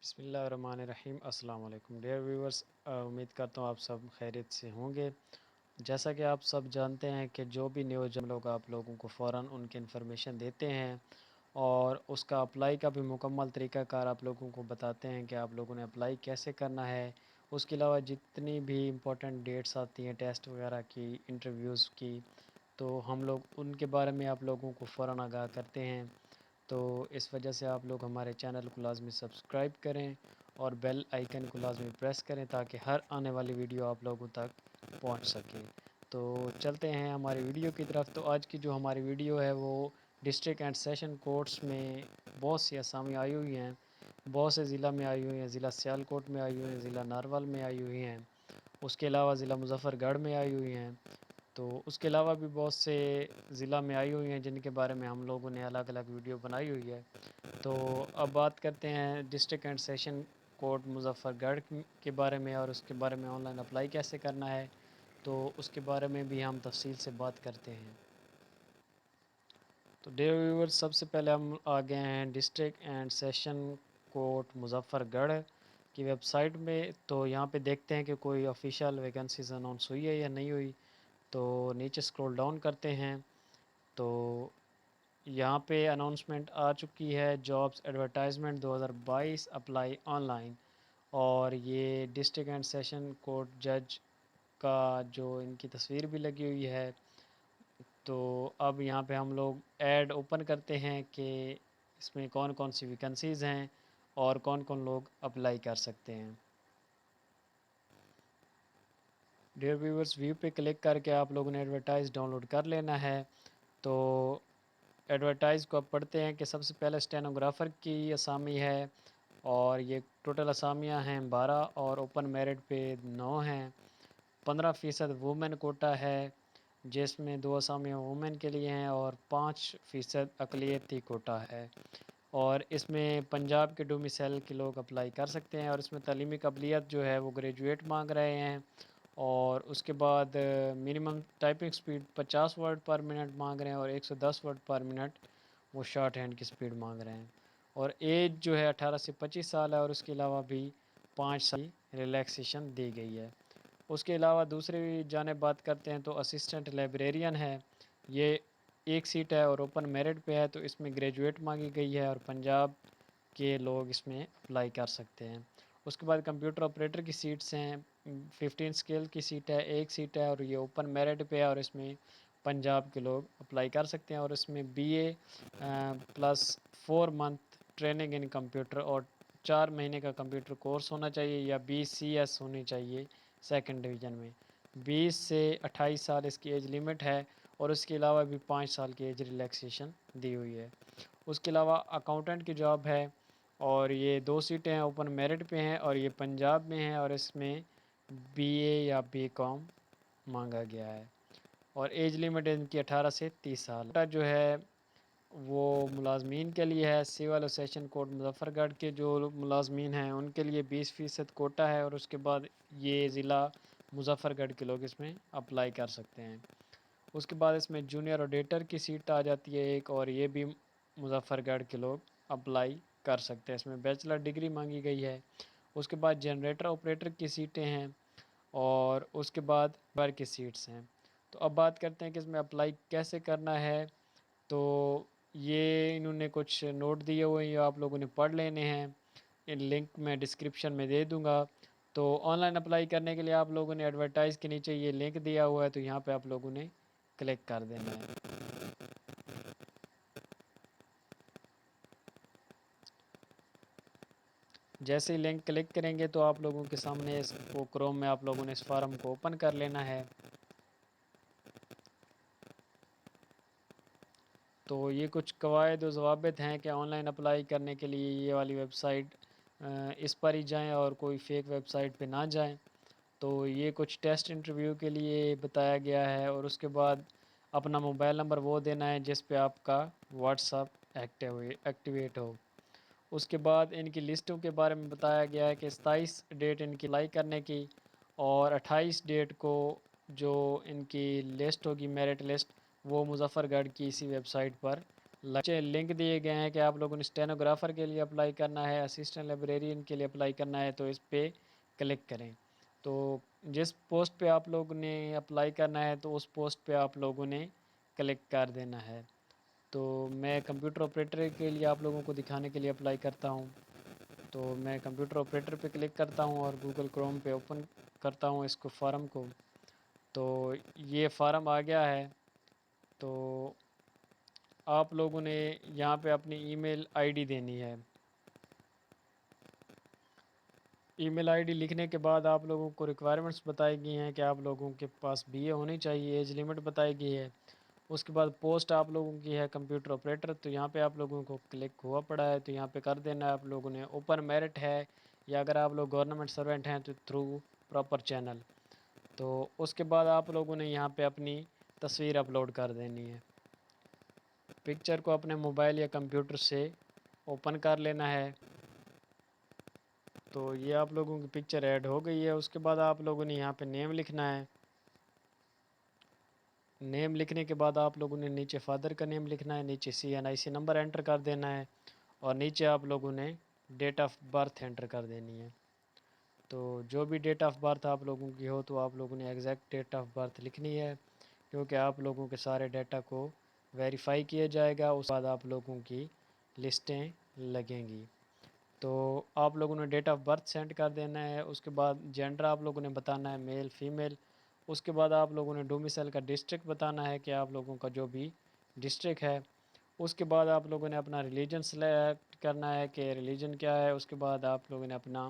بسم اللہ الرحمن الرحیم۔ السلام علیکم ڈیئر ویورز، امید کرتا ہوں آپ سب خیریت سے ہوں گے۔ جیسا کہ آپ سب جانتے ہیں کہ جو بھی نیوز ہم لوگ آپ لوگوں کو فوراً ان کی انفارمیشن دیتے ہیں اور اس کا اپلائی کا بھی مکمل طریقہ کار آپ لوگوں کو بتاتے ہیں کہ آپ لوگوں نے اپلائی کیسے کرنا ہے۔ اس کے علاوہ جتنی بھی امپورٹنٹ ڈیٹس آتی ہیں ٹیسٹ وغیرہ کی، انٹرویوز کی، تو ہم لوگ ان کے بارے میں آپ لوگوں کو فوراً آگاہ کرتے ہیں۔ تو اس وجہ سے آپ لوگ ہمارے چینل کو لازمی سبسکرائب کریں اور بیل آئیکن کو لازمی پریس کریں تاکہ ہر آنے والی ویڈیو آپ لوگوں تک پہنچ سکے۔ تو چلتے ہیں ہماری ویڈیو کی طرف۔ تو آج کی جو ہماری ویڈیو ہے وہ ڈسٹرکٹ اینڈ سیشن کورٹس میں بہت سی اسامی آئی ہوئی ہیں، بہت سے ضلع میں آئی ہوئی ہیں۔ ضلع سیالکوٹ میں آئی ہوئی ہیں، ضلع نارول میں آئی ہوئی ہیں، اس کے علاوہ ضلع مظفر گڑھ میں آئی ہوئی ہیں۔ تو اس کے علاوہ بھی بہت سے ضلع میں آئی ہوئی ہیں جن کے بارے میں ہم لوگوں نے الگ الگ ویڈیو بنائی ہوئی ہے۔ تو اب بات کرتے ہیں district and session court Muzaffar گڑھ کے بارے میں اور اس کے بارے میں آن لائن اپلائی کیسے کرنا ہے، تو اس کے بارے میں بھی ہم تفصیل سے بات کرتے ہیں۔ تو ڈیئر ویور، سب سے پہلے ہم آ گئے ہیں district and session court Muzaffar گڑھ کی ویب سائٹ میں۔ تو یہاں پہ دیکھتے ہیں کہ کوئی آفیشیل ویکنسیز اناؤنس ہوئی ہے یا نہیں ہوئی۔ تو نیچے سکرول ڈاؤن کرتے ہیں تو یہاں پہ اناؤنسمنٹ آ چکی ہے، jobs advertisement 2022 apply on line, اور یہ ڈسٹرکٹ اینڈ سیشن کورٹ جج کا جو ان کی تصویر بھی لگی ہوئی ہے۔ تو اب یہاں پہ ہم لوگ ایڈ اوپن کرتے ہیں کہ اس میں کون کون سی ویکنسیز ہیں اور کون کون لوگ اپلائی کر سکتے ہیں۔ ڈیئر ویورز، ویو پہ کلک کر کے آپ لوگوں نے ایڈورٹائز ڈاؤن لوڈ کر لینا ہے۔ تو ایڈورٹائز کو اب پڑھتے ہیں کہ سب سے پہلے اسٹینوگرافر کی اسامی ہے، اور یہ ٹوٹل اسامیاں ہیں 12 اور اوپن میرٹ پہ 9 ہیں۔ 15% وومن کوٹا ہے جس میں 2 اسامیاں وومن کے لیے ہیں اور 5% اقلیتی کوٹا ہے، اور اس میں پنجاب کے ڈومیسائل کے لوگ اپلائی کر سکتے ہیں، اور اس میں تعلیمی قابلیت جو ہے وہ گریجویٹ مانگ رہے ہیں، اور اس کے بعد minimum typing speed 50 word per minute مانگ رہے ہیں اور 110 ورڈ پر منٹ وہ شارٹ ہینڈ کی سپیڈ مانگ رہے ہیں، اور ایج جو ہے 18 سے 25 سال ہے، اور اس کے علاوہ بھی 5 سال ریلیکسیشن دی گئی ہے۔ اس کے علاوہ دوسری جانب بات کرتے ہیں تو اسسٹنٹ لائبریرین ہے، یہ 1 سیٹ ہے اور اوپن میرٹ پہ ہے، تو اس میں گریجویٹ مانگی گئی ہے اور پنجاب کے لوگ اس میں اپلائی کر سکتے ہیں۔ اس کے بعد کمپیوٹر آپریٹر کی سیٹس ہیں، 15 اسکیل کی سیٹ ہے، 1 سیٹ ہے اور یہ اوپن میرٹ پہ ہے، اور اس میں پنجاب کے لوگ اپلائی کر سکتے ہیں، اور اس میں BA plus 4 month training in computer اور 4 مہینے کا کمپیوٹر کورس ہونا چاہیے یا BCS ہونی چاہیے سیکنڈ ڈویژن میں۔ 20 سے 28 سال اس کی ایج لیمٹ ہے، اور اس کے علاوہ بھی 5 سال کی ایج ریلیکسیشن دی ہوئی ہے۔ اس کے علاوہ اکاؤنٹنٹ کی جاب ہے، اور یہ 2 سیٹیں ہیں، اوپن میرٹ پہ ہیں اور یہ پنجاب میں ہیں، اور اس میں BA یا BCom مانگا گیا ہے، اور ایج لیمٹ ان کی 18 سے 30 سال جو ہے وہ ملازمین کے لیے ہے۔ سول اور سیشن کورٹ مظفر گڑھ کے جو ملازمین ہیں ان کے لیے 20% کوٹا ہے، اور اس کے بعد یہ ضلع مظفر گڑھ کے لوگ اس میں اپلائی کر سکتے ہیں۔ اس کے بعد اس میں جونیئر آڈیٹر کی سیٹ آ جاتی ہے ایک، اور یہ بھی مظفر گڑھ کے لوگ اپلائی کر سکتے ہیں، اس میں بیچلر ڈگری مانگی گئی ہے۔ اس کے بعد جنریٹر آپریٹر کی سیٹیں ہیں، اور اس کے بعد بر کی سیٹس ہیں۔ تو اب بات کرتے ہیں کہ اس میں اپلائی کیسے کرنا ہے۔ تو یہ انہوں نے کچھ نوٹ دیے ہوئے ہیں، آپ لوگوں نے پڑھ لینے ہیں، ان لنک میں ڈسکرپشن میں دے دوں گا۔ تو آن لائن اپلائی کرنے کے لیے آپ لوگوں نے ایڈورٹائز کے نیچے یہ لنک دیا ہوا ہے، تو یہاں پہ آپ لوگوں نے کلک کر دینا ہے۔ جیسے ہی لنک کلک کریں گے تو آپ لوگوں کے سامنے اس کو کروم میں آپ لوگوں نے اس فارم کو اوپن کر لینا ہے۔ تو یہ کچھ قواعد و ضوابط ہیں کہ آن لائن اپلائی کرنے کے لیے یہ والی ویب سائٹ اس پر ہی جائیں اور کوئی فیک ویب سائٹ پہ نہ جائیں۔ تو یہ کچھ ٹیسٹ انٹرویو کے لیے بتایا گیا ہے، اور اس کے بعد اپنا موبائل نمبر وہ دینا ہے جس پہ آپ کا واٹس ایپ ایکٹیویٹ ہو۔ اس کے بعد ان کی لسٹوں کے بارے میں بتایا گیا ہے کہ 27 ڈیٹ ان کی اپلائی کرنے کی، اور 28 ڈیٹ کو جو ان کی لسٹ ہوگی میرٹ لسٹ وہ مظفر گڑھ کی اسی ویب سائٹ پر لنک دیے گئے ہیں کہ آپ لوگوں نے اسٹینوگرافر کے لیے اپلائی کرنا ہے، اسسٹنٹ لائبریرین کے لیے اپلائی کرنا ہے، تو اس پہ کلک کریں۔ تو جس پوسٹ پہ آپ لوگوں نے اپلائی کرنا ہے تو اس پوسٹ پہ آپ لوگوں نے کلک کر دینا ہے۔ تو میں کمپیوٹر آپریٹر کے لیے آپ لوگوں کو دکھانے کے لیے اپلائی کرتا ہوں، تو میں کمپیوٹر آپریٹر پہ کلک کرتا ہوں اور گوگل کروم پہ اوپن کرتا ہوں اس کو فارم کو۔ تو یہ فارم آ گیا ہے، تو آپ لوگوں نے یہاں پہ اپنی ای میل آئی ڈی دینی ہے۔ ای میل آئی ڈی لکھنے کے بعد آپ لوگوں کو ریکوائرمنٹس بتائی گئی ہیں کہ آپ لوگوں کے پاس بی اے ہونی چاہیے، ایج لمٹ بتائی گئی ہے۔ اس کے بعد پوسٹ آپ لوگوں کی ہے کمپیوٹر آپریٹر، تو یہاں پہ آپ لوگوں کو کلک ہوا پڑا ہے، تو یہاں پہ کر دینا ہے آپ لوگوں نے۔ اوپن میرٹ ہے، یا اگر آپ لوگ گورنمنٹ سرونٹ ہیں تو تھرو پراپر چینل۔ تو اس کے بعد آپ لوگوں نے یہاں پہ اپنی تصویر اپلوڈ کر دینی ہے۔ پکچر کو اپنے موبائل یا کمپیوٹر سے اوپن کر لینا ہے۔ تو یہ آپ لوگوں کی پکچر ایڈ ہو گئی ہے۔ اس کے بعد آپ لوگوں نے یہاں پہ نیم لکھنا ہے۔ نیم لکھنے کے بعد آپ لوگوں نے نیچے فادر کا نیم لکھنا ہے، نیچے CNIC نمبر انٹر کر دینا ہے، اور نیچے آپ لوگوں نے ڈیٹ آف برتھ انٹر کر دینی ہے۔ تو جو بھی ڈیٹ آف برتھ آپ لوگوں کی ہو تو آپ لوگوں نے ایگزیکٹ ڈیٹ آف برتھ لکھنی ہے، کیونکہ آپ لوگوں کے سارے ڈیٹا کو ویریفائی کیا جائے گا، اس بعد آپ لوگوں کی لسٹیں لگیں گی۔ تو آپ لوگوں نے ڈیٹ آف برتھ سینڈ کر دینا ہے۔ اس کے بعد جینڈر آپ لوگوں نے بتانا ہے، میل فیمیل۔ اس کے بعد آپ لوگوں نے ڈومیسائل کا ڈسٹرکٹ بتانا ہے کہ آپ لوگوں کا جو بھی ڈسٹرکٹ ہے۔ اس کے بعد آپ لوگوں نے اپنا ریلیجن سلیکٹ کرنا ہے کہ ریلیجن کیا ہے۔ اس کے بعد آپ لوگوں نے اپنا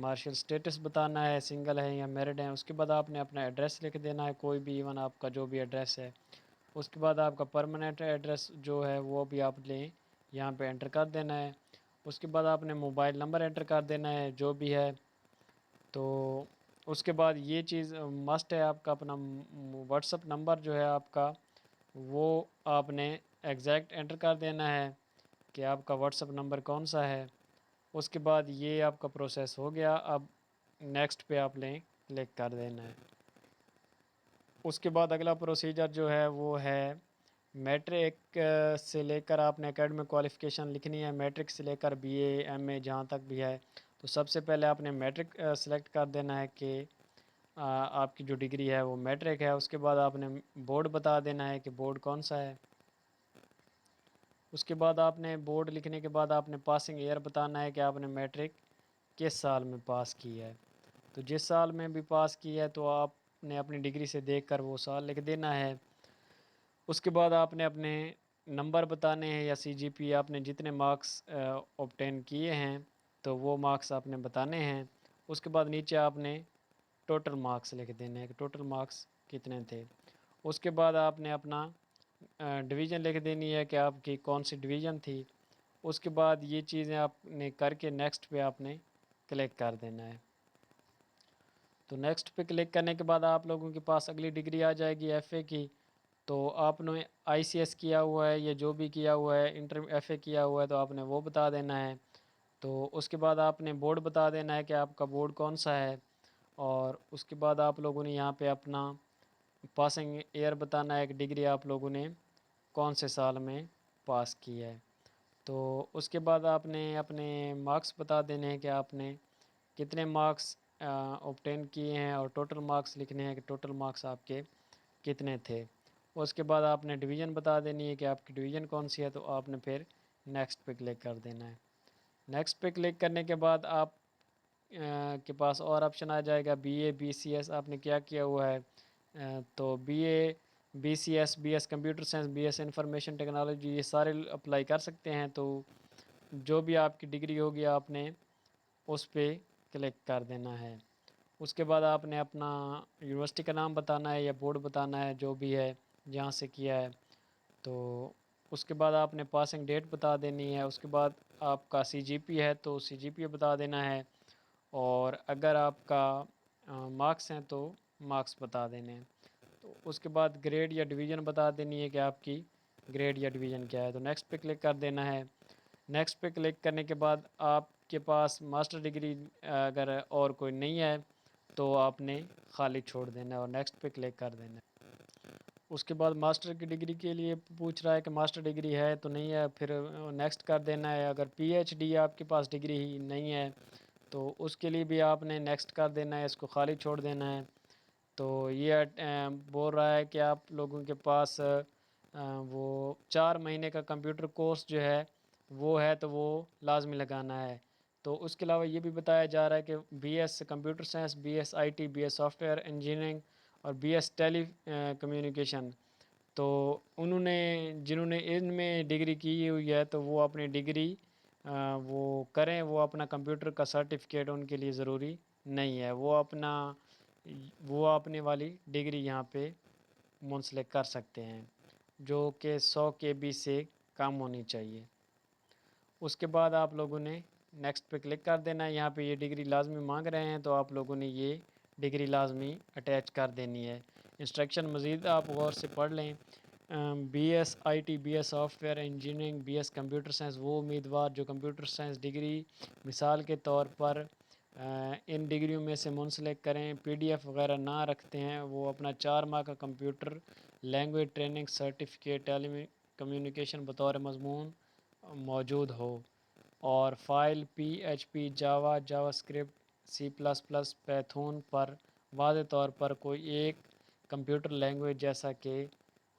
مارشل سٹیٹس بتانا ہے، سنگل ہے یا میرڈ ہیں۔ اس کے بعد آپ نے اپنا ایڈریس لکھ دینا ہے، کوئی بھی، ایون آپ کا جو بھی ایڈریس ہے۔ اس کے بعد آپ کا پرماننٹ ایڈریس جو ہے وہ بھی آپ نے یہاں پہ انٹر کر دینا ہے۔ اس کے بعد آپ نے موبائل نمبر انٹر کر دینا ہے جو بھی ہے۔ تو اس کے بعد یہ چیز مسٹ ہے، آپ کا اپنا واٹس اپ نمبر جو ہے آپ کا، وہ آپ نے ایگزیکٹ انٹر کر دینا ہے کہ آپ کا واٹس اپ نمبر کون سا ہے۔ اس کے بعد یہ آپ کا پروسیس ہو گیا، اب نیکسٹ پہ آپ نے کلک کر دینا ہے۔ اس کے بعد اگلا پروسیجر جو ہے وہ ہے میٹرک سے لے کر آپ نے اکیڈمک کوالیفیکیشن لکھنی ہے، میٹرک سے لے کر BA MA جہاں تک بھی ہے۔ تو سب سے پہلے آپ نے میٹرک سلیکٹ کر دینا ہے کہ آپ کی جو ڈگری ہے وہ میٹرک ہے۔ اس کے بعد آپ نے بورڈ بتا دینا ہے کہ بورڈ کون سا ہے۔ اس کے بعد آپ نے بورڈ لکھنے کے بعد آپ نے پاسنگ ایئر بتانا ہے کہ آپ نے میٹرک کس سال میں پاس کی ہے۔ تو جس سال میں بھی پاس کی ہے تو آپ نے اپنی ڈگری سے دیکھ کر وہ سال لکھ دینا ہے۔ اس کے بعد آپ نے اپنے نمبر بتانے ہیں یا CGP، آپ نے جتنے مارکس اوبٹین کیے ہیں تو وہ مارکس آپ نے بتانے ہیں۔ اس کے بعد نیچے آپ نے ٹوٹل مارکس لکھ دینے ہیں کہ ٹوٹل مارکس کتنے تھے۔ اس کے بعد آپ نے اپنا ڈویژن لکھ دینی ہے کہ آپ کی کون سی ڈویژن تھی۔ اس کے بعد یہ چیزیں آپ نے کر کے نیکسٹ پہ آپ نے کلک کر دینا ہے۔ تو نیکسٹ پہ کلک کرنے کے بعد آپ لوگوں کے پاس اگلی ڈگری آ جائے گی FA کی۔ تو آپ نے ICS کیا ہوا ہے یا جو بھی کیا ہوا ہے، انٹر FA کیا ہوا ہے، تو آپ نے وہ بتا دینا ہے۔ تو اس کے بعد آپ نے بورڈ بتا دینا ہے کہ آپ کا بورڈ کون سا ہے، اور اس کے بعد آپ لوگوں نے یہاں پہ اپنا پاسنگ ایئر بتانا ہے کہ ڈگری آپ لوگوں نے کون سے سال میں پاس کی ہے۔ تو اس کے بعد آپ نے اپنے مارکس بتا دینے ہیں کہ آپ نے کتنے مارکس اوبٹین کیے ہیں، اور ٹوٹل مارکس لکھنے ہیں کہ ٹوٹل مارکس آپ کے کتنے تھے۔ اس کے بعد آپ نے ڈویژن بتا دینی ہے کہ آپ کی ڈویژن کون سی ہے، تو آپ نے پھر نیکسٹ پہ کلک کر دینا ہے۔ نیکسٹ پہ کلک کرنے کے بعد آپ کے پاس اور آپشن آ جائے گا BA BCS آپ نے کیا کیا ہوا ہے۔ تو BA BCS BS computer science BS information technology یہ سارے اپلائی کر سکتے ہیں۔ تو جو بھی آپ کی ڈگری ہوگی آپ نے اس پہ کلک کر دینا ہے۔ اس کے بعد آپ نے اپنا یونیورسٹی کا نام بتانا ہے یا بورڈ بتانا ہے جو بھی ہے جہاں سے کیا ہے۔ تو اس کے بعد آپ نے پاسنگ ڈیٹ بتا دینی ہے۔ اس کے بعد آپ کا CGP ہے تو CGP بتا دینا ہے، اور اگر آپ کا مارکس ہیں تو مارکس بتا دینے ہیں۔ تو اس کے بعد گریڈ یا ڈویژن بتا دینی ہے کہ آپ کی گریڈ یا ڈویژن کیا ہے۔ تو نیکسٹ پہ کلک کر دینا ہے۔ نیکسٹ پہ کلک کرنے کے بعد آپ کے پاس ماسٹر ڈگری اگر اور کوئی نہیں ہے تو آپ نے خالی چھوڑ دینا ہے اور نیکسٹ پہ کلک کر دینا ہے۔ اس کے بعد ماسٹر کی ڈگری کے لیے پوچھ رہا ہے کہ ماسٹر ڈگری ہے تو نہیں ہے، پھر نیکسٹ کر دینا ہے۔ اگر پی ایچ ڈی آپ کے پاس ڈگری ہی نہیں ہے تو اس کے لیے بھی آپ نے نیکسٹ کر دینا ہے، اس کو خالی چھوڑ دینا ہے۔ تو یہ بول رہا ہے کہ آپ لوگوں کے پاس وہ 4 مہینے کا کمپیوٹر کورس جو ہے وہ ہے تو وہ لازمی لگانا ہے۔ تو اس کے علاوہ یہ بھی بتایا جا رہا ہے کہ B S computer science, B S I T, B S soft ware engineering اور بی ایس ٹیلی کمیونیکیشن، تو جنہوں نے ان میں ڈگری کی ہوئی ہے تو وہ اپنی ڈگری وہ کریں، وہ اپنا کمپیوٹر کا سرٹیفکیٹ ان کے لیے ضروری نہیں ہے، وہ اپنے والی ڈگری یہاں پہ منسلک کر سکتے ہیں جو کہ 100 KB سے کم ہونی چاہیے۔ اس کے بعد آپ لوگوں نے نیکسٹ پہ کلک کر دینا ہے۔ یہاں پہ یہ ڈگری لازمی مانگ رہے ہیں تو آپ لوگوں نے یہ ڈگری لازمی اٹیچ کر دینی ہے۔ انسٹرکشن مزید آپ غور سے پڑھ لیں۔ B S I T, B S soft ware engineering, B S computer science, وہ امیدوار جو کمپیوٹر سائنس ڈگری مثال کے طور پر ان ڈگریوں میں سے منسلک کریں، پی ڈی ایف وغیرہ نہ رکھتے ہیں، وہ اپنا 4 ماہ کا کمپیوٹر لینگویج ٹریننگ سرٹیفکیٹ ٹیلی کمیونیکیشن بطور مضمون موجود ہو، اور فائل پی ایچ پی، جاوا، جاوا اسکرپٹ، سی پلس پلس، پیتھون پر واضح طور پر کوئی ایک کمپیوٹر لینگویج جیسا کہ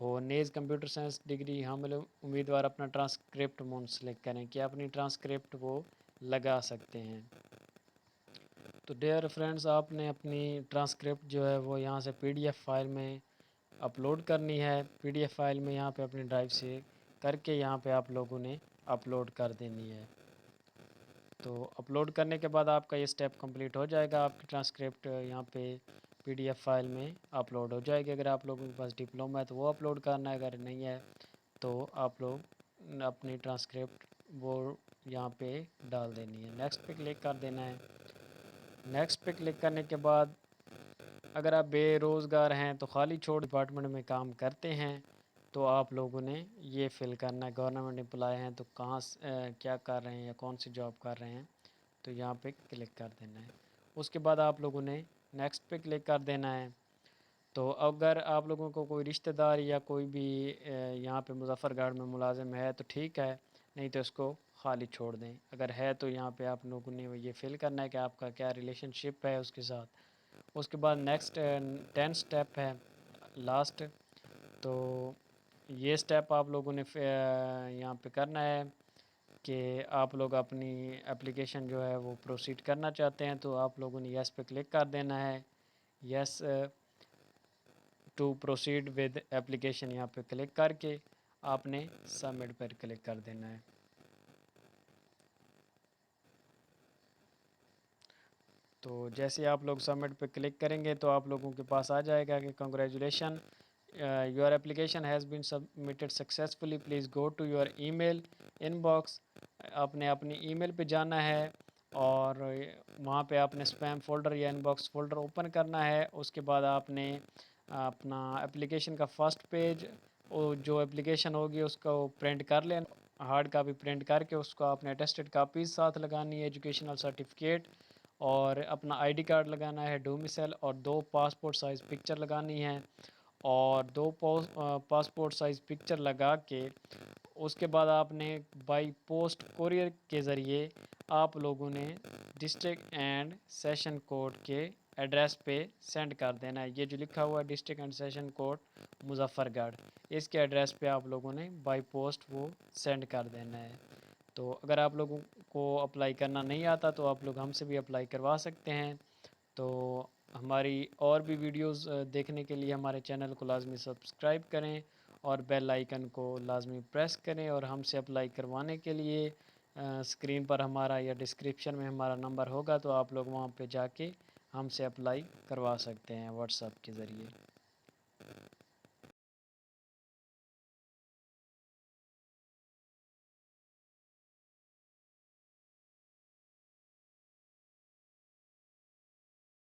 ہو۔ نیز کمپیوٹر سائنس ڈگری حامل امیدوار اپنا ٹرانسکرپٹ منسلک کریں کہ اپنی ٹرانسکرپٹ وہ لگا سکتے ہیں۔ تو ڈیئر فرینڈز، آپ نے اپنی ٹرانسکرپٹ جو ہے وہ یہاں سے پی ڈی ایف فائل میں اپلوڈ کرنی ہے۔ پی ڈی ایف فائل میں یہاں پہ اپنی ڈرائیو سے کر کے یہاں پہ آپ لوگوں نے اپلوڈ کر دینی ہے۔ تو اپلوڈ کرنے کے بعد آپ کا یہ سٹیپ کمپلیٹ ہو جائے گا، آپ کی ٹرانسکرپٹ یہاں پہ پی ڈی ایف فائل میں اپلوڈ ہو جائے گی۔ اگر آپ لوگوں کے پاس ڈپلوما ہے تو وہ اپلوڈ کرنا ہے، اگر نہیں ہے تو آپ لوگ اپنی ٹرانسکرپٹ وہ یہاں پہ ڈال دینی ہے۔ نیکسٹ پہ کلک کر دینا ہے۔ نیکسٹ پہ کلک کرنے کے بعد اگر آپ بے روزگار ہیں تو خالی چھوڑ ڈپارٹمنٹ میں کام کرتے ہیں تو آپ لوگوں نے یہ فل کرنا ہے۔ گورنمنٹ امپلائی ہیں تو کہاں کیا کر رہے ہیں یا کون سی جاب کر رہے ہیں تو یہاں پہ کلک کر دینا ہے۔ اس کے بعد آپ لوگوں نے نیکسٹ پہ کلک کر دینا ہے۔ تو اگر آپ لوگوں کو کوئی رشتہ دار یا کوئی بھی یہاں پہ مظفر گڑھ میں ملازم ہے تو ٹھیک ہے، نہیں تو اس کو خالی چھوڑ دیں۔ اگر ہے تو یہاں پہ آپ لوگوں نے یہ فل کرنا ہے کہ آپ کا کیا ریلیشن شپ ہے اس کے ساتھ۔ اس کے بعد نیکسٹ 10 سٹیپ ہے لاسٹ، تو یہ سٹیپ آپ لوگوں نے یہاں پہ کرنا ہے کہ آپ لوگ اپنی اپلیکیشن جو ہے وہ پروسیڈ کرنا چاہتے ہیں تو آپ لوگوں نے یس پہ کلک کر دینا ہے۔ یس ٹو پروسیڈ ود اپلیکیشن یہاں پہ کلک کر کے آپ نے سبمٹ پر کلک کر دینا ہے۔ تو جیسے آپ لوگ سبمٹ پہ کلک کریں گے تو آپ لوگوں کے پاس آ جائے گا کہ congratulations, your application has been submitted successfully, please go to your email inbox. آپ نے اپنی ای میل پہ جانا ہے اور وہاں پہ آپ نے اسپیم فولڈر یا ان باکس فولڈر اوپن کرنا ہے۔ اس کے بعد آپ نے اپنا اپلیکیشن کا فرسٹ پیج جو اپلیکیشن ہوگی اس کو پرنٹ کر لینا، ہارڈ کاپی پرنٹ کر کے اس کو آپ نے اٹیسٹڈ کاپیز ساتھ لگانی ہے، ایجوکیشنل سرٹیفکیٹ اور اپنا آئی ڈی کارڈ لگانا ہے، ڈومیسائل، اور 2 پاسپورٹ سائز پکچر لگانی ہے، اور 2 پاسپورٹ سائز پکچر لگا کے اس کے بعد آپ نے بائی پوسٹ کوریئر کے ذریعے آپ لوگوں نے ڈسٹرکٹ اینڈ سیشن کوڈ کے ایڈریس پہ سینڈ کر دینا ہے۔ یہ جو لکھا ہوا ہے district and session court Muzaffargarh, اس کے ایڈریس پہ آپ لوگوں نے بائی پوسٹ وہ سینڈ کر دینا ہے۔ تو اگر آپ لوگوں کو اپلائی کرنا نہیں آتا تو آپ لوگ ہم سے بھی اپلائی کروا سکتے ہیں۔ تو ہماری اور بھی ویڈیوز دیکھنے کے لیے ہمارے چینل کو لازمی سبسکرائب کریں اور بیل آئیکن کو لازمی پریس کریں، اور ہم سے اپلائی کروانے کے لیے اسکرین پر ہمارا یا ڈسکرپشن میں ہمارا نمبر ہوگا تو آپ لوگ وہاں پہ جا کے ہم سے اپلائی کروا سکتے ہیں واٹس ایپ کے ذریعے۔